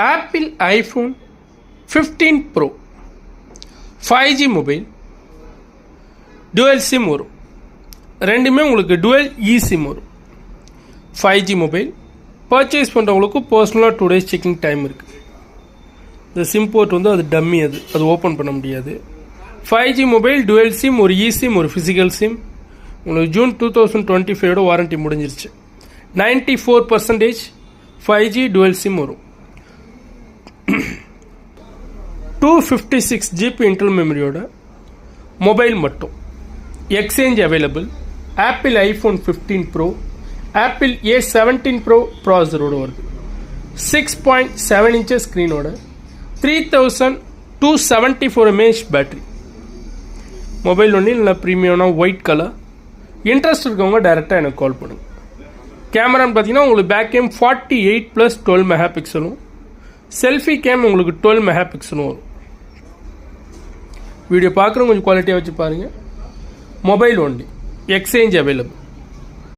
Apple iPhone 15 bro 5G mobile dual SIM வரும். ரெண்டுமே உங்களுக்கு டுவெல் சிம் வரும். 5G மொபைல் பர்ச்சேஸ் பண்ணுறவங்களுக்கு பர்சனலாக 2 days செக்கிங் டைம் இருக்குது. இந்த சிம் போர்ட் வந்து அது டம்மி, அது ஓப்பன் பண்ண முடியாது. 5G மொபைல் டுவெல் சிம், ஒரு சிம், ஒரு ஃபிசிக்கல் சிம். உங்களுக்கு ஜூன் 2025 வாரண்ட்டி முடிஞ்சிருச்சு. 94% 5G டுவெல் சிம் வரும். 256 GB இன்டர்னல் மெமரியோட மொபைல் மட்டும். Exchange available. Apple iPhone 15 pro, Apple A17 pro ப்ராசரோடு வருது. 6.7 inches ஸ்க்ரீனோட 3274 mAh பேட்டரி. மொபைல் ஒன்று இல்லை ப்ரீமியம்னா ஒயிட் கலர். இன்ட்ரெஸ்ட் இருக்கவங்க டைரெக்டாக எனக்கு கால் பண்ணுங்கள். கேமரான்னு பார்த்தீங்கன்னா உங்களுக்கு பேக் கேம் 48+12 மெகா பிக்சலும், செல்ஃபி கேம் உங்களுக்கு 12 மெகா பிக்சலும் வரும். வீடியோ பார்க்குறவங்க கொஞ்சம் குவாலிட்டியாக வச்சு பாருங்கள். Mobile only. Exchange available.